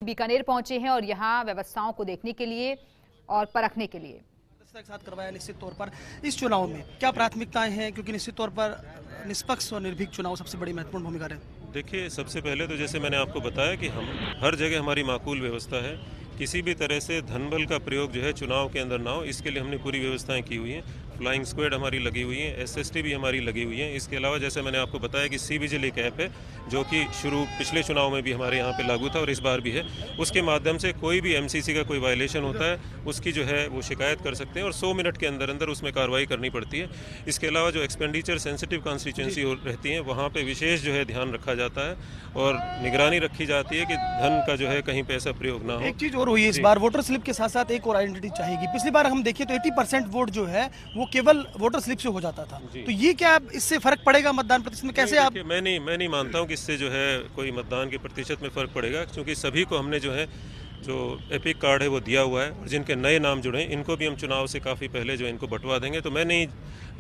बीकानेर पहुंचे हैं और यहां व्यवस्थाओं को देखने के लिए और परखने के लिए एक साथ करवाया। निश्चित तौर पर इस चुनाव में क्या प्राथमिकताएं हैं, क्योंकि निश्चित तौर पर निष्पक्ष और निर्भीक चुनाव सबसे बड़ी महत्वपूर्ण भूमिका रहे। देखिए, सबसे पहले तो जैसे मैंने आपको बताया कि हम हर जगह हमारी माकूल व्यवस्था है, किसी भी तरह से धन बल का प्रयोग जो है चुनाव के अंदर ना हो, इसके लिए हमने पूरी व्यवस्थाएं की हुई हैं। फ्लाइंग स्क्वाड हमारी लगी हुई है, एसएसटी भी हमारी लगी हुई है। इसके अलावा जैसे मैंने आपको बताया कि सी बिजली एक ऐप है जो कि पिछले चुनाव में भी हमारे यहाँ पे लागू था और इस बार भी है। उसके माध्यम से कोई भी एमसीसी का कोई वायलेशन होता है उसकी जो है वो शिकायत कर सकते हैं और 100 मिनट के अंदर अंदर उसमें कार्रवाई करनी पड़ती है। इसके अलावा जो एक्सपेंडिचर सेंसिटिव कॉन्स्टिट्यूंसी रहती है वहाँ पर विशेष जो है ध्यान रखा जाता है और निगरानी रखी जाती है कि धन का जो है कहीं पे ऐसा प्रयोग ना हो। एक चीज और हुई है इस बार, वोटर स्लिप के साथ साथ एक और आइडेंटिटी चाहिएगी। पिछली बार हम देखिए तो 80% वोट जो है वो केवल वोटर स्लिप से हो जाता था, तो ये क्या इससे फर्क पड़ेगा मतदान प्रतिशत में? कैसे आप? मैं नहीं मानता हूँ कि इससे जो है कोई मतदान के प्रतिशत में फर्क पड़ेगा, क्योंकि सभी को हमने जो है जो एपिक कार्ड है वो दिया हुआ है और जिनके नए नाम जुड़े हैं इनको भी हम चुनाव से काफ़ी पहले जो इनको बंटवा देंगे। तो मैं नहीं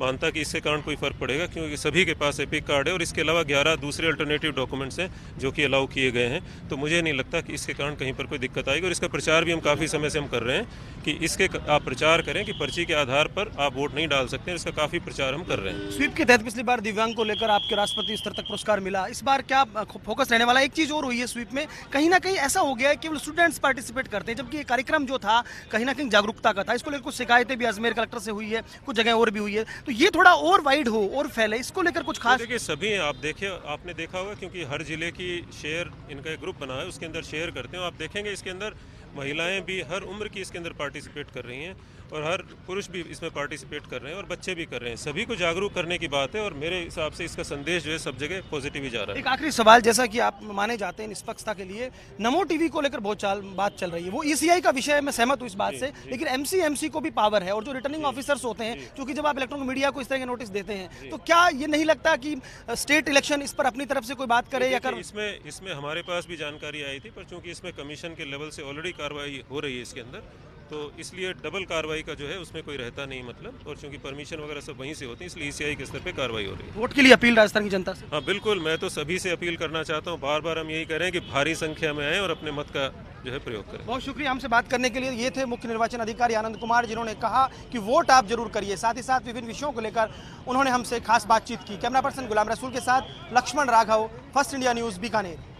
मानता कि इससे कारण कोई फर्क पड़ेगा, क्योंकि सभी के पास एपिक कार्ड है और इसके अलावा 11 दूसरे अल्टरनेटिव डॉक्यूमेंट्स हैं जो कि अलाउ किए गए हैं। तो मुझे नहीं लगता कि इसके कारण कहीं पर कोई दिक्कत आएगी और इसका प्रचार भी हम काफ़ी समय से हम कर रहे हैं कि इसके आप प्रचार करें कि पर्ची के आधार पर आप वोट नहीं डाल सकते हैं। इसका काफ़ी प्रचार हम कर रहे हैं। स्वीप के तहत पिछली बार दिव्यांग को लेकर आपके राष्ट्रपति स्तर तक पुरस्कार मिला, इस बार क्या फोकस रहने वाला है? एक चीज और हुई है स्वीप में, कहीं ना कहीं ऐसा हो गया है केवल स्टूडेंट्स पार्टिसिपेट करते हैं, जबकि ये कार्यक्रम जो था कहीं ना कहीं जागरूकता का था। इसको लेकर कुछ शिकायतें भी अजमेर कलेक्टर से हुई है, कुछ जगह और भी हुई है, तो ये थोड़ा और वाइड हो और फैले, इसको लेकर कुछ खास? देखिए, सभी आप देखिए, आपने देखा होगा क्योंकि हर जिले की शेयर इनका एक ग्रुप बना है, उसके अंदर शेयर करते हैं। आप देखेंगे इसके अंदर महिलाएं भी हर उम्र की इसके अंदर पार्टिसिपेट कर रही हैं और हर पुरुष भी इसमें पार्टिसिपेट कर रहे हैं और बच्चे भी कर रहे हैं। सभी को जागरूक करने की बात है और मेरे हिसाब से इसका संदेश जो है सब जगह पॉजिटिव ही जा रहा है। एक आखिरी सवाल, जैसा कि आप माने जाते हैं निष्पक्षता के लिए, नमो टीवी को लेकर बहुत बात चल रही है, वो ईसीआई का विषय है, मैं सहमत हूँ इस बात से, लेकिन एमसी को भी पावर है और जो रिटर्निंग ऑफिसर्स होते हैं, क्योंकि जब आप इलेक्ट्रॉनिक मीडिया को इस तरह के नोटिस देते हैं, तो क्या ये नहीं लगता कि स्टेट इलेक्शन इस पर अपनी तरफ से कोई बात करे या कर? इसमें हमारे पास भी जानकारी आई थी, पर चूंकि इसमें कमीशन के लेवल से ऑलरेडी कार्रवाई हो रही है इसके अंदर, तो इसलिए डबल कार्रवाई का जो है उसमें कोई रहता नहीं मतलब, और चूंकि परमिशन वगैरह सब वहीं से होती है इसलिए ईसीआई के स्तर पे कार्रवाई हो रही है। वोट के लिए अपील राजस्थान की जनता से? हाँ बिल्कुल, मैं तो सभी से अपील करना चाहता हूँ, बार बार हम यही कह रहे हैं कि भारी संख्या में आए और अपने मत का जो है प्रयोग करें। बहुत शुक्रिया हमसे बात करने के लिए। ये थे मुख्य निर्वाचन अधिकारी आनंद कुमार, जिन्होंने कहा कि वोट आप जरूर करिए, साथ ही साथ विभिन्न विषयों को लेकर उन्होंने हमसे खास बातचीत की। कैमरा पर्सन गुलाम रसूल के साथ Lakshman Raghav, First India News, Bikaner.